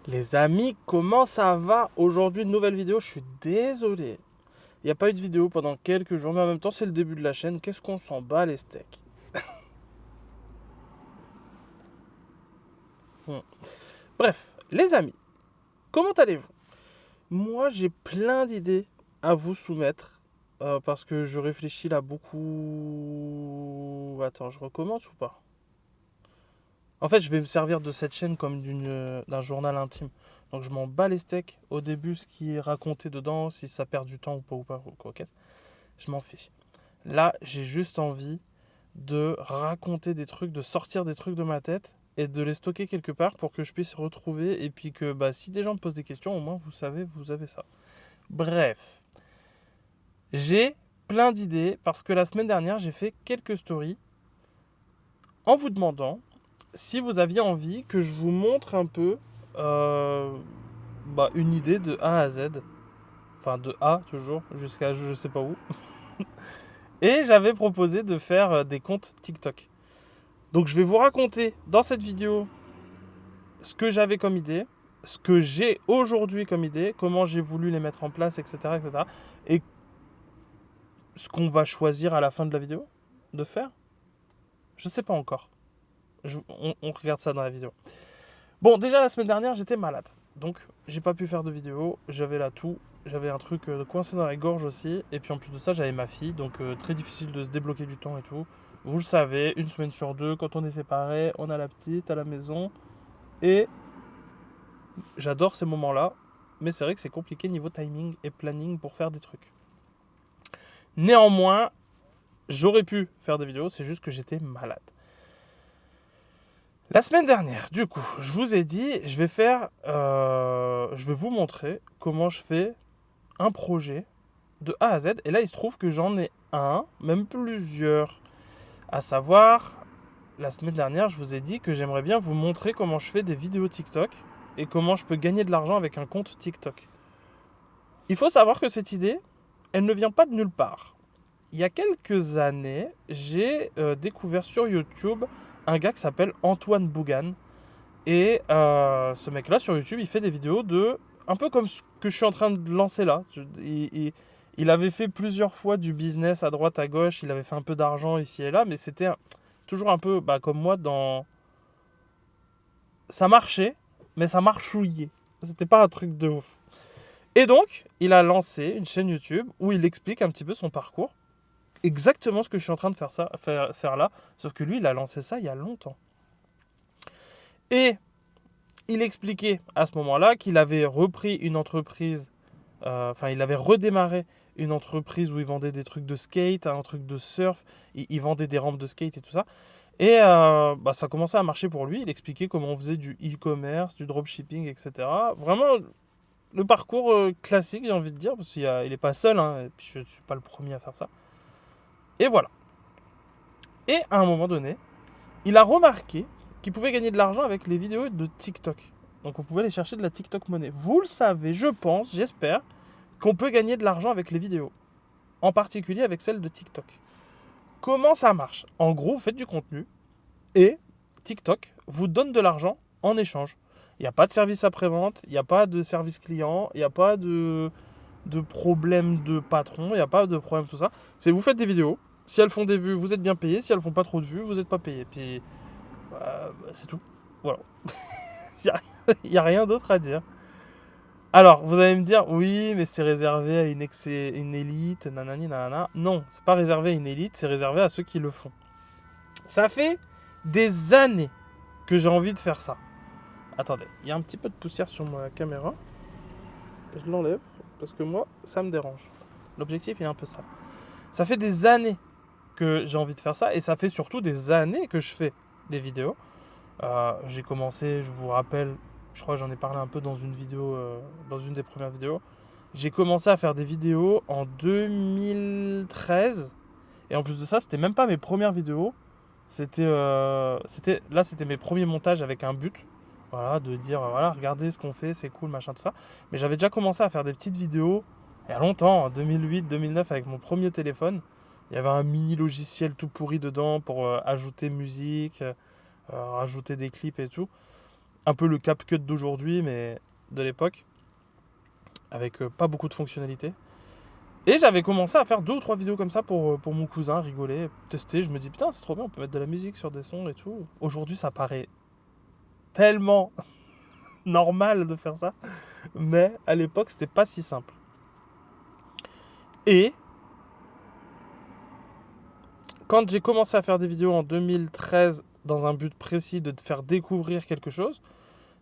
Les amis, comment ça va? Aujourd'hui, une nouvelle vidéo. Je suis désolé. Il n'y a pas eu de vidéo pendant quelques jours, mais en même temps, c'est le début de la chaîne. Qu'est-ce qu'on s'en bat les steaks? Hmm. Bref, les amis, comment allez-vous? Moi, j'ai plein d'idées à vous soumettre parce que je réfléchis là beaucoup. Attends, je recommence ou pas? En fait, je vais me servir de cette chaîne comme d'un journal intime. Donc, je m'en bats les steaks au début, ce qui est raconté dedans, si ça perd du temps ou pas, ou quoi qu'est-ce. Je m'en fiche. Là, j'ai juste envie de raconter des trucs, de sortir des trucs de ma tête et de les stocker quelque part pour que je puisse retrouver et puis que si des gens me posent des questions, au moins vous savez, vous avez ça. Bref, j'ai plein d'idées parce que la semaine dernière, j'ai fait quelques stories en vous demandant si vous aviez envie que je vous montre un peu euh, une idée de A à Z, enfin de A toujours, jusqu'à je sais pas où. Et j'avais proposé de faire des comptes TikTok. Donc je vais vous raconter dans cette vidéo ce que j'avais comme idée, ce que j'ai aujourd'hui comme idée, comment j'ai voulu les mettre en place, etc., etc. Et ce qu'on va choisir à la fin de la vidéo de faire, je ne sais pas encore. On regarde ça dans la vidéo. Bon, déjà la semaine dernière, j'étais malade. Donc j'ai pas pu faire de vidéo, j'avais la toux, j'avais un truc coincé dans la gorge aussi. Et puis en plus de ça, j'avais ma fille, donc très difficile de se débloquer du temps et tout. Vous le savez, une semaine sur deux, quand on est séparés, on a la petite à la maison. Et j'adore ces moments-là, mais c'est vrai que c'est compliqué niveau timing et planning pour faire des trucs. Néanmoins, j'aurais pu faire des vidéos, c'est juste que j'étais malade. La semaine dernière, du coup, je vous ai dit, je vais vous montrer comment je fais un projet de A à Z. Et là, il se trouve que j'en ai un, même plusieurs. À savoir, la semaine dernière, je vous ai dit que j'aimerais bien vous montrer comment je fais des vidéos TikTok et comment je peux gagner de l'argent avec un compte TikTok. Il faut savoir que cette idée, elle ne vient pas de nulle part. Il y a quelques années, j'ai découvert sur YouTube un gars qui s'appelle Antoine Bougan. Et ce mec-là, sur YouTube, il fait des vidéos de... Un peu comme ce que je suis en train de lancer là. Il avait fait plusieurs fois du business à droite, à gauche. Il avait fait un peu d'argent ici et là. Mais c'était toujours un peu comme moi dans... Ça marchait, mais ça marchouillait. C'était pas un truc de ouf. Et donc, il a lancé une chaîne YouTube où il explique un petit peu son parcours. Exactement ce que je suis en train de faire là. Sauf que lui, il a lancé ça il y a longtemps. Et il expliquait à ce moment-là qu'il avait repris une entreprise, il avait redémarré une entreprise où il vendait des trucs de skate, un truc de surf, il vendait des rampes de skate et tout ça. Et ça commençait à marcher pour lui. Il expliquait comment on faisait du e-commerce, du dropshipping, etc. Vraiment le parcours classique, j'ai envie de dire, parce qu'il n'est pas seul, hein, et puis je ne suis pas le premier à faire ça. Et voilà. Et à un moment donné, il a remarqué qu'il pouvait gagner de l'argent avec les vidéos de TikTok. Donc on pouvait aller chercher de la TikTok monnaie. Vous le savez, je pense, j'espère, qu'on peut gagner de l'argent avec les vidéos. En particulier avec celles de TikTok. Comment ça marche? En gros, vous faites du contenu et TikTok vous donne de l'argent en échange. Il n'y a pas de service après-vente, il n'y a pas de service client, il n'y a pas de problème de patron, il n'y a pas de problème tout ça. C'est vous faites des vidéos, si elles font des vues, vous êtes bien payé, si elles font pas trop de vues, vous n'êtes pas payé. Puis c'est tout. Voilà. Il n'y a rien d'autre à dire. Alors, vous allez me dire, oui, mais c'est réservé à une élite, nanani, nanana. Non, c'est pas réservé à une élite, c'est réservé à ceux qui le font. Ça fait des années que j'ai envie de faire ça. Attendez, il y a un petit peu de poussière sur ma caméra. Je l'enlève, parce que moi, ça me dérange. L'objectif est un peu sale. Ça fait des années que j'ai envie de faire ça, et ça fait surtout des années que je fais des vidéos. J'ai commencé, je vous rappelle, je crois que j'en ai parlé un peu dans une vidéo, dans une des premières vidéos. J'ai commencé à faire des vidéos en 2013. Et en plus de ça, c'était même pas mes premières vidéos. C'était mes premiers montages avec un but. Voilà, de dire, voilà, regardez ce qu'on fait, c'est cool, machin, tout ça. Mais j'avais déjà commencé à faire des petites vidéos il y a longtemps, en 2008-2009, avec mon premier téléphone. Il y avait un mini logiciel tout pourri dedans pour ajouter musique, rajouter des clips et tout. Un peu le CapCut d'aujourd'hui, mais de l'époque, avec pas beaucoup de fonctionnalités. Et j'avais commencé à faire 2 ou 3 vidéos comme ça pour mon cousin, rigoler, tester. Je me dis, putain, c'est trop bien, on peut mettre de la musique sur des sons et tout. Aujourd'hui, ça paraît tellement normal de faire ça. Mais à l'époque, c'était pas si simple. Et quand j'ai commencé à faire des vidéos en 2013 dans un but précis de te faire découvrir quelque chose,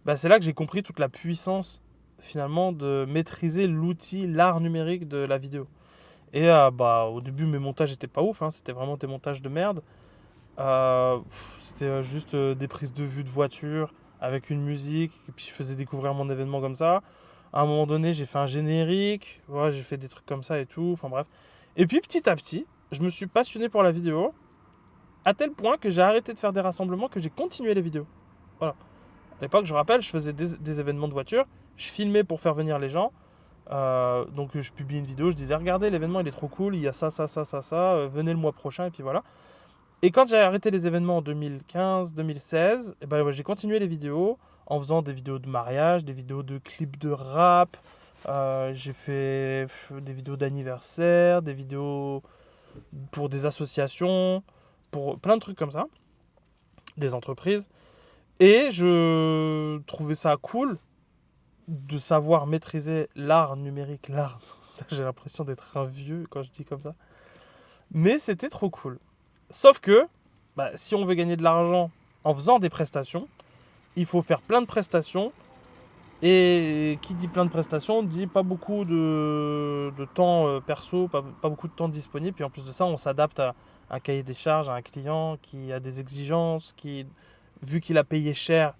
bah c'est là que j'ai compris toute la puissance finalement de maîtriser l'outil, l'art numérique de la vidéo. Et au début mes montages étaient pas ouf, hein, c'était vraiment des montages de merde. C'était juste des prises de vue de voiture avec une musique, et puis je faisais découvrir mon événement comme ça. À un moment donné, j'ai fait un générique, ouais, j'ai fait des trucs comme ça et tout, enfin bref. Et puis petit à petit, je me suis passionné pour la vidéo, à tel point que j'ai arrêté de faire des rassemblements, que j'ai continué les vidéos. Voilà. À l'époque, je rappelle, je faisais des événements de voiture, je filmais pour faire venir les gens. Donc je publie une vidéo, je disais regardez l'événement il est trop cool, il y a ça, venez le mois prochain et puis voilà. Et quand j'ai arrêté les événements en 2015-2016, j'ai continué les vidéos en faisant des vidéos de mariage, des vidéos de clips de rap, j'ai fait des vidéos d'anniversaire, des vidéos pour des associations, pour plein de trucs comme ça, des entreprises. Et je trouvais ça cool de savoir maîtriser l'art numérique, l'art. J'ai l'impression d'être un vieux quand je dis comme ça. Mais c'était trop cool. Sauf que, si on veut gagner de l'argent en faisant des prestations, il faut faire plein de prestations. Et qui dit plein de prestations dit pas beaucoup de temps perso, pas beaucoup de temps disponible. Puis en plus de ça, on s'adapte à un cahier des charges, à un client qui a des exigences, qui, vu qu'il a payé cher,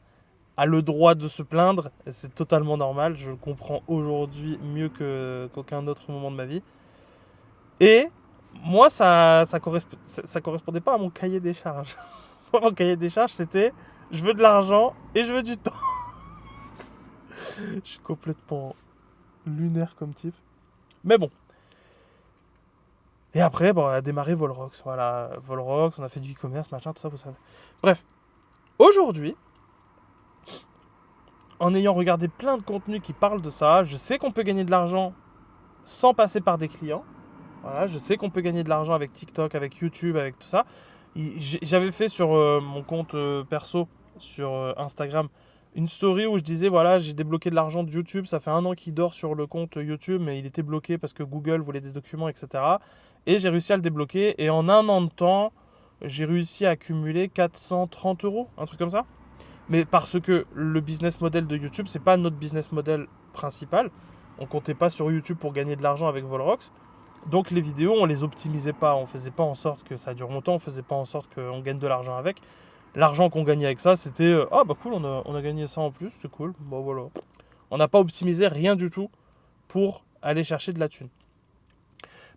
a le droit de se plaindre. C'est totalement normal. Je le comprends aujourd'hui mieux qu'aucun autre moment de ma vie. Et moi, ça correspondait pas à mon cahier des charges. Mon cahier des charges, c'était je veux de l'argent et je veux du temps. Je suis complètement lunaire comme type. Mais bon. Et après, on a démarré Volrox. Voilà, Volrox, on a fait du e-commerce, machin, tout ça, vous savez. Bref. Aujourd'hui, en ayant regardé plein de contenus qui parlent de ça, je sais qu'on peut gagner de l'argent sans passer par des clients. Voilà, je sais qu'on peut gagner de l'argent avec TikTok, avec YouTube, avec tout ça. J'avais fait sur mon compte perso, sur Instagram, une story où je disais voilà, j'ai débloqué de l'argent de YouTube. Ça fait 1 an qu'il dort sur le compte YouTube, mais il était bloqué parce que Google voulait des documents, etc. Et j'ai réussi à le débloquer. Et en 1 an de temps, j'ai réussi à accumuler 430 €, un truc comme ça. Mais parce que le business model de YouTube, c'est pas notre business model principal. On comptait pas sur YouTube pour gagner de l'argent avec Volrox. Donc les vidéos, on les optimisait pas. On faisait pas en sorte que ça dure longtemps. On faisait pas en sorte qu'on gagne de l'argent avec. L'argent qu'on gagnait avec ça, c'était cool, on a gagné ça en plus, c'est cool. Bon voilà. On n'a pas optimisé rien du tout pour aller chercher de la thune.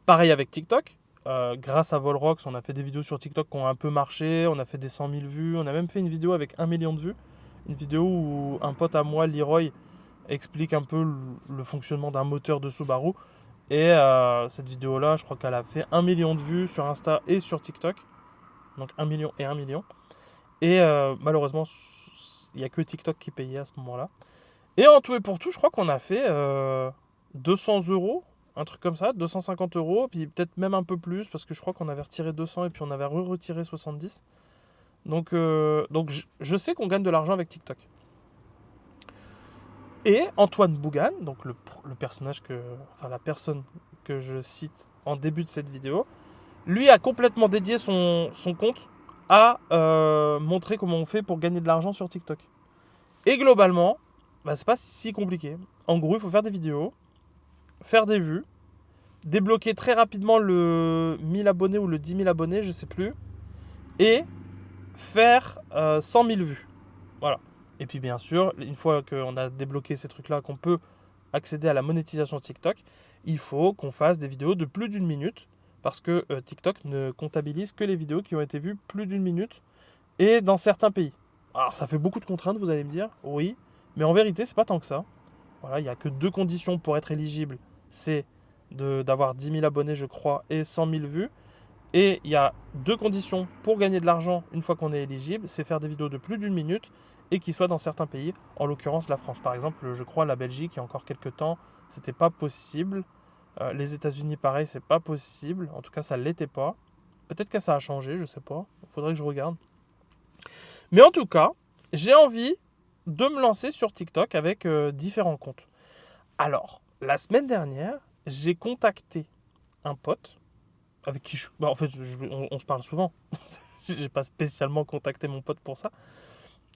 Pareil avec TikTok. Grâce à Volrox, on a fait des vidéos sur TikTok qui ont un peu marché. On a fait des 100 000 vues. On a même fait une vidéo avec 1 million de vues. Une vidéo où un pote à moi, Leroy, explique un peu le fonctionnement d'un moteur de Subaru. Et cette vidéo-là, je crois qu'elle a fait 1 million de vues sur Insta et sur TikTok. Donc 1 million et 1 million. Et malheureusement, il n'y a que TikTok qui payait à ce moment-là. Et en tout et pour tout, je crois qu'on a fait 200 €, un truc comme ça, 250 €, puis peut-être même un peu plus, parce que je crois qu'on avait retiré 200 et puis on avait retiré 70. Donc je sais qu'on gagne de l'argent avec TikTok. Et Antoine Bougan, donc le personnage la personne que je cite en début de cette vidéo, lui a complètement dédié son compte à montrer comment on fait pour gagner de l'argent sur TikTok. Et globalement, c'est pas si compliqué. En gros, il faut faire des vidéos, faire des vues, débloquer très rapidement le 1000 abonnés ou le 10 000 abonnés, je sais plus, et faire 100 000 vues. Voilà. Et puis bien sûr, une fois qu'on a débloqué ces trucs-là, qu'on peut accéder à la monétisation TikTok, il faut qu'on fasse des vidéos de plus d'1 minute, parce que TikTok ne comptabilise que les vidéos qui ont été vues plus d'1 minute, et dans certains pays. Alors ça fait beaucoup de contraintes, vous allez me dire, oui, mais en vérité, c'est pas tant que ça. Voilà, il n'y a que 2 conditions pour être éligible, c'est d'avoir 10 000 abonnés, je crois, et 100 000 vues. Et il y a 2 conditions pour gagner de l'argent une fois qu'on est éligible, c'est faire des vidéos de plus d'1 minute et qui soit dans certains pays, en l'occurrence la France. Par exemple, je crois la Belgique, il y a encore quelques temps, c'était pas possible. Les États-Unis, pareil, c'est pas possible. En tout cas, ça l'était pas. Peut-être que ça a changé, je sais pas. Il faudrait que je regarde. Mais en tout cas, j'ai envie de me lancer sur TikTok avec différents comptes. Alors, la semaine dernière, j'ai contacté un pote avec qui en fait, on se parle souvent. J'ai pas spécialement contacté mon pote pour ça.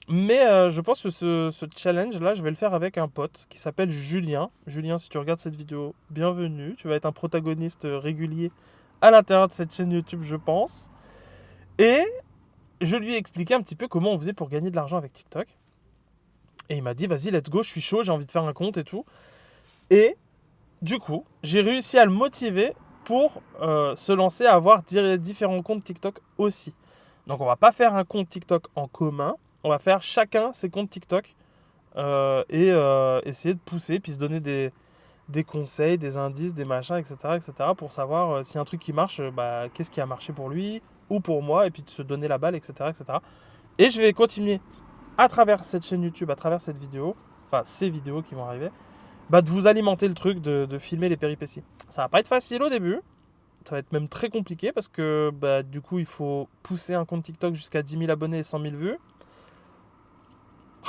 Mais je pense que ce challenge-là, je vais le faire avec un pote qui s'appelle Julien. Julien, si tu regardes cette vidéo, bienvenue. Tu vas être un protagoniste régulier à l'intérieur de cette chaîne YouTube, je pense. Et je lui ai expliqué un petit peu comment on faisait pour gagner de l'argent avec TikTok. Et il m'a dit, vas-y, let's go, je suis chaud, j'ai envie de faire un compte et tout. Et du coup, j'ai réussi à le motiver pour se lancer à avoir différents comptes TikTok aussi. Donc on va pas faire un compte TikTok en commun, on va faire chacun ses comptes TikTok et essayer de pousser, puis se donner des conseils, des indices, des machins, etc. pour savoir si un truc qui marche, qu'est-ce qui a marché pour lui ou pour moi, et puis de se donner la balle, etc. Et je vais continuer à travers cette chaîne YouTube, à travers cette vidéo, enfin ces vidéos qui vont arriver, de vous alimenter le truc, de filmer les péripéties. Ça va pas être facile au début, ça va être même très compliqué parce que du coup il faut pousser un compte TikTok jusqu'à 10 000 abonnés et 100 000 vues.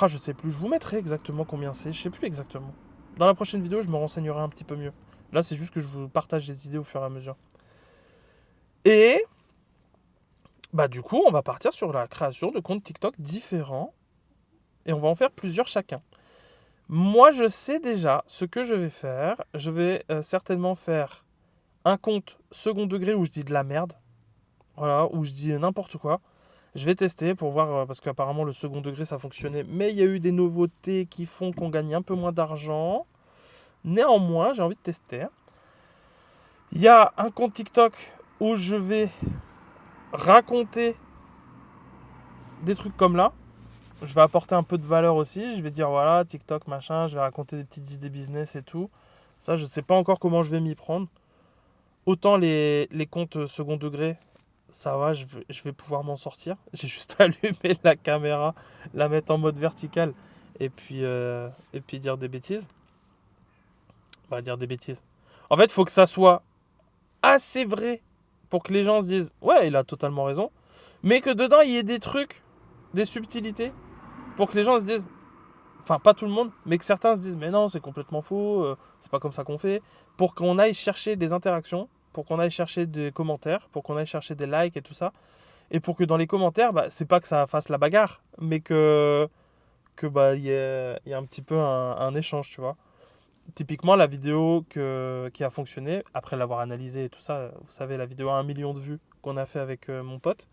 Je sais plus, je vous mettrai exactement combien c'est, je sais plus exactement. Dans la prochaine vidéo, je me renseignerai un petit peu mieux. Là, c'est juste que je vous partage des idées au fur et à mesure. Et du coup, on va partir sur la création de comptes TikTok différents et on va en faire plusieurs chacun. Moi, je sais déjà ce que je vais faire. Je vais certainement faire un compte second degré où je dis de la merde. Voilà, où je dis n'importe quoi. Je vais tester pour voir, parce qu'apparemment le second degré ça fonctionnait, mais il y a eu des nouveautés qui font qu'on gagne un peu moins d'argent. Néanmoins, j'ai envie de tester. Il y a un compte TikTok où je vais raconter des trucs comme là. Je vais apporter un peu de valeur aussi. Je vais dire voilà, TikTok, machin, je vais raconter des petites idées business et tout. Ça, je ne sais pas encore comment je vais m'y prendre. Autant les comptes second degré, ça va, je vais pouvoir m'en sortir. J'ai juste allumé la caméra, la mettre en mode vertical et puis dire des bêtises. Dire des bêtises. En fait, il faut que ça soit assez vrai pour que les gens se disent ouais, il a totalement raison, mais que dedans il y ait des trucs, des subtilités pour que les gens se disent, enfin pas tout le monde, mais que certains se disent mais non, c'est complètement faux, c'est pas comme ça qu'on fait, pour qu'on aille chercher des interactions, pour qu'on aille chercher des commentaires, pour qu'on aille chercher des likes et tout ça, et pour que dans les commentaires, c'est pas que ça fasse la bagarre, mais que y ait un petit peu un échange, tu vois. Typiquement, la vidéo qui a fonctionné, après l'avoir analysée et tout ça, vous savez, la vidéo à 1 million de vues qu'on a fait avec mon pote,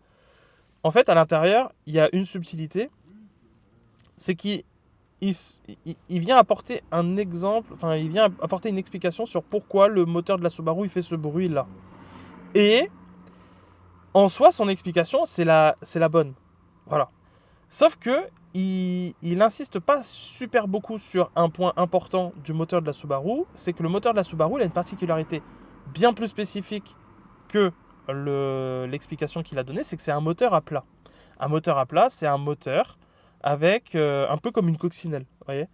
en fait, à l'intérieur, il y a une subtilité, c'est qu'il vient apporter un exemple, enfin, il vient apporter une explication sur pourquoi le moteur de la Subaru il fait ce bruit-là. Et en soi, son explication, c'est la bonne. Voilà. Sauf que il n'insiste pas super beaucoup sur un point important du moteur de la Subaru, c'est que le moteur de la Subaru il a une particularité bien plus spécifique que l'explication qu'il a donnée, c'est que c'est un moteur à plat. Un moteur à plat, c'est un moteur avec un peu comme une coccinelle, voyez.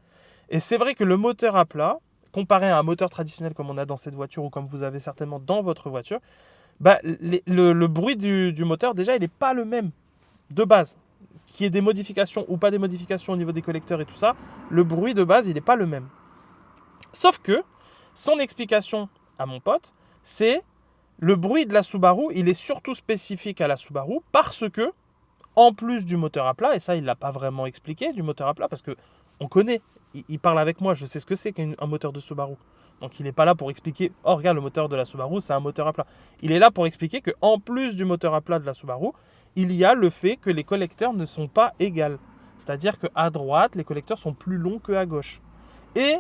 Et c'est vrai que le moteur à plat, comparé à un moteur traditionnel comme on a dans cette voiture ou comme vous avez certainement dans votre voiture, le bruit du moteur, déjà, il n'est pas le même de base. Qu'il y ait des modifications ou pas des modifications au niveau des collecteurs et tout ça, le bruit de base, il n'est pas le même. Sauf que son explication à mon pote, c'est le bruit de la Subaru, il est surtout spécifique à la Subaru parce que, en plus du moteur à plat, et ça, il ne l'a pas vraiment expliqué, du moteur à plat, parce que on connaît, il parle avec moi, je sais ce que c'est qu'un moteur de Subaru. Donc il n'est pas là pour expliquer, oh regarde, le moteur de la Subaru, c'est un moteur à plat. Il est là pour expliquer qu'en plus du moteur à plat de la Subaru, il y a le fait que les collecteurs ne sont pas égales. C'est-à-dire qu'à droite, les collecteurs sont plus longs qu'à gauche. Et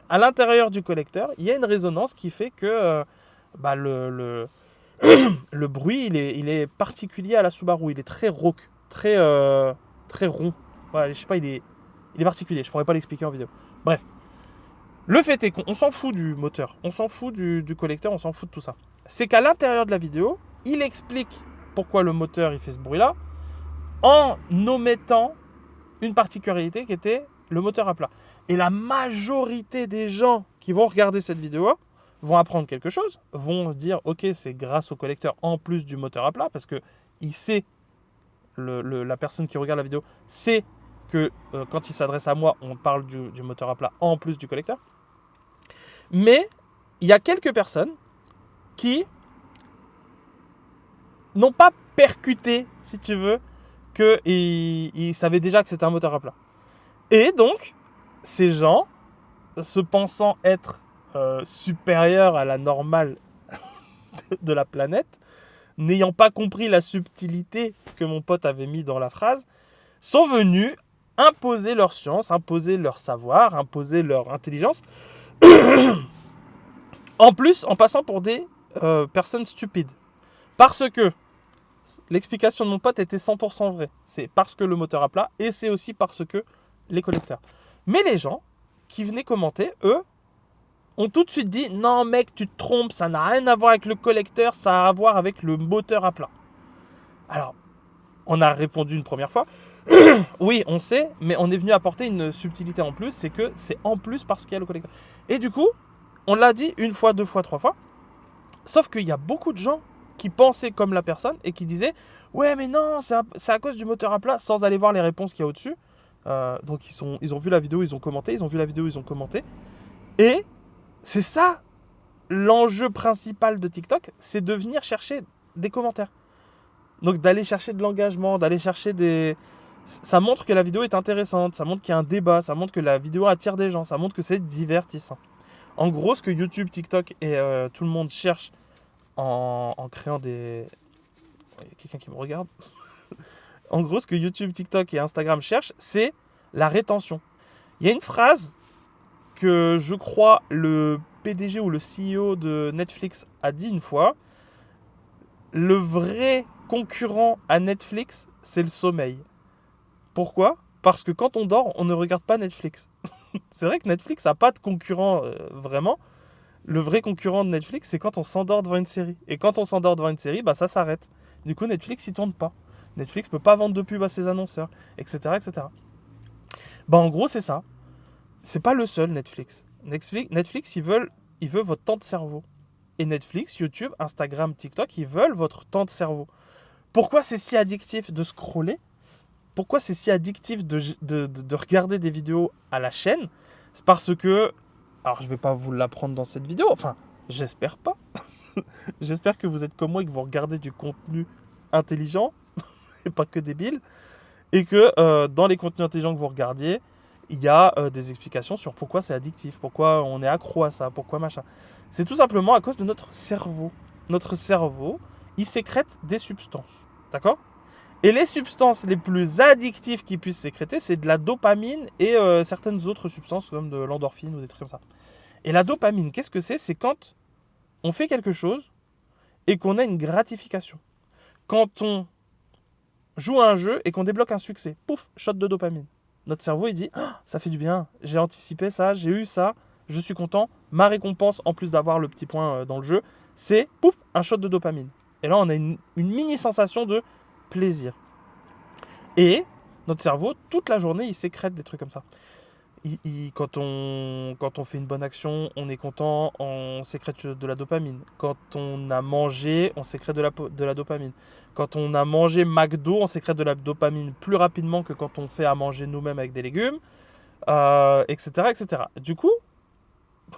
à l'intérieur du collecteur, il y a une résonance qui fait que le bruit, il est particulier à la Subaru. Il est très rauque, très rond. Voilà, je sais pas, il est particulier. Je pourrais pas l'expliquer en vidéo. Bref. Le fait est qu'on s'en fout du moteur, on s'en fout du collecteur, on s'en fout de tout ça. C'est qu'à l'intérieur de la vidéo, il explique pourquoi le moteur il fait ce bruit-là, en omettant une particularité qui était le moteur à plat. Et la majorité des gens qui vont regarder cette vidéo vont apprendre quelque chose, vont dire ok, c'est grâce au collecteur en plus du moteur à plat, parce que il sait, la personne qui regarde la vidéo sait que quand il s'adresse à moi, on parle du moteur à plat en plus du collecteur. Mais il y a quelques personnes qui n'ont pas percuté, si tu veux, qu'ils savaient déjà que c'était un moteur à plat. Et donc, ces gens, se pensant être supérieurs à la normale de la planète, n'ayant pas compris la subtilité que mon pote avait mis dans la phrase, sont venus imposer leur science, imposer leur savoir, imposer leur intelligence, en plus en passant pour des personnes stupides. Parce que l'explication de mon pote était 100% vraie. C'est parce que le moteur à plat et c'est aussi parce que les collecteurs. Mais les gens qui venaient commenter, eux, ont tout de suite dit « Non mec, tu te trompes, ça n'a rien à voir avec le collecteur, ça a à voir avec le moteur à plat. » Alors, on a répondu une première fois « Oui, on sait, mais on est venu apporter une subtilité en plus, c'est que c'est en plus parce qu'il y a le collecteur. » Et du coup, on l'a dit une fois, deux fois, trois fois, sauf qu'il y a beaucoup de gens qui pensaient comme la personne et qui disaient « Ouais, mais non, c'est à cause du moteur à plat » sans aller voir les réponses qu'il y a au-dessus. Donc ils ont vu la vidéo, ils ont commenté, ils ont vu la vidéo, ils ont commenté. Et c'est ça l'enjeu principal de TikTok, c'est de venir chercher des commentaires. Donc d'aller chercher de l'engagement, d'aller chercher des... Ça montre que la vidéo est intéressante, ça montre qu'il y a un débat, ça montre que la vidéo attire des gens, ça montre que c'est divertissant. En gros, ce que YouTube, TikTok et tout le monde cherche en créant des... Il y a quelqu'un qui me regarde. En gros, ce que YouTube, TikTok et Instagram cherchent, c'est la rétention. Il y a une phrase que je crois le PDG ou le CEO de Netflix a dit une fois. Le vrai concurrent à Netflix, c'est le sommeil. Pourquoi ? Parce que quand on dort, on ne regarde pas Netflix. C'est vrai que Netflix n'a pas de concurrent vraiment. Le vrai concurrent de Netflix, c'est quand on s'endort devant une série. Et quand on s'endort devant une série, bah ça s'arrête. Du coup, Netflix, il tourne pas. Netflix peut pas vendre de pub à ses annonceurs, etc., etc. Bah en gros, c'est ça. C'est pas le seul Netflix. Netflix, ils veulent votre temps de cerveau. Et Netflix, YouTube, Instagram, TikTok, ils veulent votre temps de cerveau. Pourquoi c'est si addictif de scroller ? Pourquoi c'est si addictif de regarder des vidéos à la chaîne ? C'est parce que... Alors, je vais pas vous l'apprendre dans cette vidéo. Enfin, j'espère pas. J'espère que vous êtes comme moi et que vous regardez du contenu intelligent et pas que débile. Et que dans les contenus intelligents que vous regardiez, il y a des explications sur pourquoi c'est addictif, pourquoi on est accro à ça, pourquoi machin. C'est tout simplement à cause de notre cerveau. Notre cerveau, il sécrète des substances. D'accord ? Et les substances les plus addictives qui puissent sécréter, c'est de la dopamine et certaines autres substances comme de l'endorphine ou des trucs comme ça. Et la dopamine, qu'est-ce que c'est ? C'est quand on fait quelque chose et qu'on a une gratification. Quand on joue à un jeu et qu'on débloque un succès, pouf, shot de dopamine. Notre cerveau, il dit oh, « ça fait du bien, j'ai anticipé ça, j'ai eu ça, je suis content. Ma récompense, en plus d'avoir le petit point dans le jeu, c'est pouf, un shot de dopamine. » Et là, on a une mini sensation de plaisir. Et notre cerveau, toute la journée, il sécrète des trucs comme ça. Quand on fait une bonne action, on est content, on sécrète de la dopamine. Quand on a mangé, on sécrète de la dopamine. Quand on a mangé McDo, on sécrète de la dopamine plus rapidement que quand on fait à manger nous-mêmes avec des légumes, etc., etc. Du coup,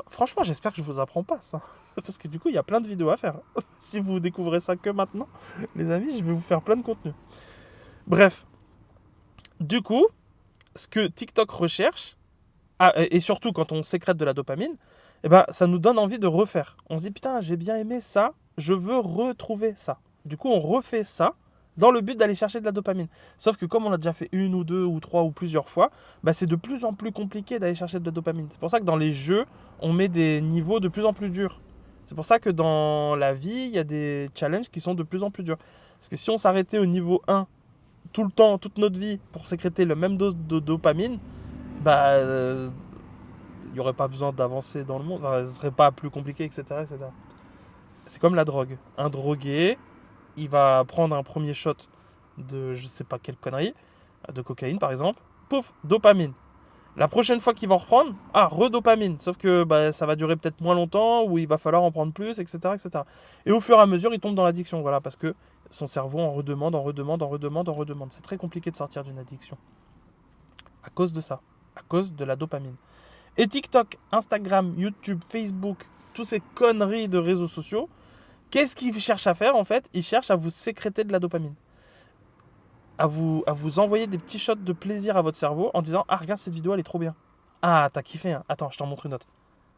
franchement, j'espère que je ne vous apprends pas ça. Parce que du coup, il y a plein de vidéos à faire. Si vous découvrez ça que maintenant, les amis, je vais vous faire plein de contenu. Bref. Du coup, ce que TikTok recherche, et surtout quand on sécrète de la dopamine, eh ben, ça nous donne envie de refaire. On se dit, putain, j'ai bien aimé ça, je veux retrouver ça. Du coup, on refait ça dans le but d'aller chercher de la dopamine. Sauf que comme on a déjà fait une ou deux ou trois ou plusieurs fois, bah, c'est de plus en plus compliqué d'aller chercher de la dopamine. C'est pour ça que dans les jeux, on met des niveaux de plus en plus durs. C'est pour ça que dans la vie, il y a des challenges qui sont de plus en plus durs. Parce que si on s'arrêtait au niveau 1 tout le temps, toute notre vie, pour sécréter la même dose de dopamine, bah, il n'y aurait pas besoin d'avancer dans le monde, enfin, ce ne serait pas plus compliqué, etc., etc. C'est comme la drogue. Un drogué, il va prendre un premier shot de je sais pas quelle connerie, de cocaïne par exemple, pouf, dopamine. La prochaine fois qu'il va en reprendre, redopamine. Sauf que ça va durer peut-être moins longtemps, ou il va falloir en prendre plus, etc., etc. Et au fur et à mesure, il tombe dans l'addiction, voilà, parce que son cerveau en redemande. C'est très compliqué de sortir d'une addiction. À cause de ça, à cause de la dopamine. Et TikTok, Instagram, YouTube, Facebook, toutes ces conneries de réseaux sociaux, qu'est-ce qu'ils cherchent à faire en fait? Ils cherchent à vous sécréter de la dopamine. À vous envoyer des petits shots de plaisir à votre cerveau en disant: ah, regarde cette vidéo, elle est trop bien. Ah, t'as kiffé, hein. Attends, je t'en montre une autre.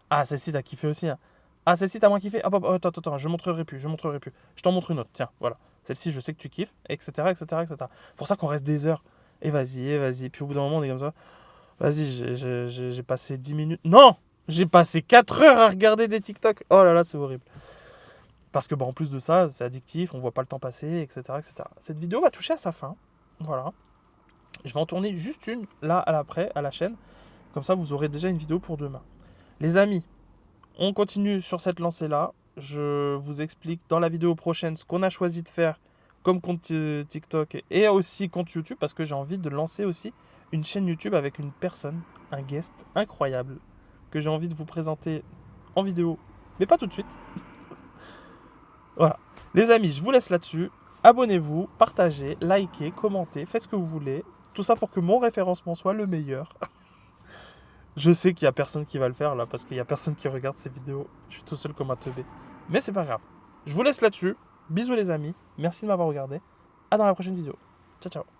Ah, celle-ci, t'as kiffé aussi, hein. Ah, celle-ci, t'as moins kiffé. Attends, je montrerai plus. Je t'en montre une autre, tiens, voilà. Celle-ci, je sais que tu kiffes, etc., etc., etc. C'est pour ça qu'on reste des heures. Et vas-y. Puis au bout d'un moment, on est comme ça. Vas-y, j'ai passé 10 minutes. Non! J'ai passé 4 heures à regarder des TikTok. Oh là là, c'est horrible. Parce que en plus de ça, c'est addictif, on voit pas le temps passer, etc., etc. Cette vidéo va toucher à sa fin. Voilà. Je vais en tourner juste une, là, à la chaîne. Comme ça, vous aurez déjà une vidéo pour demain. Les amis, on continue sur cette lancée-là. Je vous explique dans la vidéo prochaine ce qu'on a choisi de faire comme compte TikTok et aussi compte YouTube, parce que j'ai envie de lancer aussi une chaîne YouTube avec une personne, un guest incroyable, que j'ai envie de vous présenter en vidéo, mais pas tout de suite. Voilà. Les amis, je vous laisse là-dessus. Abonnez-vous, partagez, likez, commentez, faites ce que vous voulez. Tout ça pour que mon référencement soit le meilleur. Je sais qu'il n'y a personne qui va le faire là, parce qu'il n'y a personne qui regarde ces vidéos. Je suis tout seul comme un teubé. Mais c'est pas grave. Je vous laisse là-dessus. Bisous les amis. Merci de m'avoir regardé. À dans la prochaine vidéo. Ciao, ciao.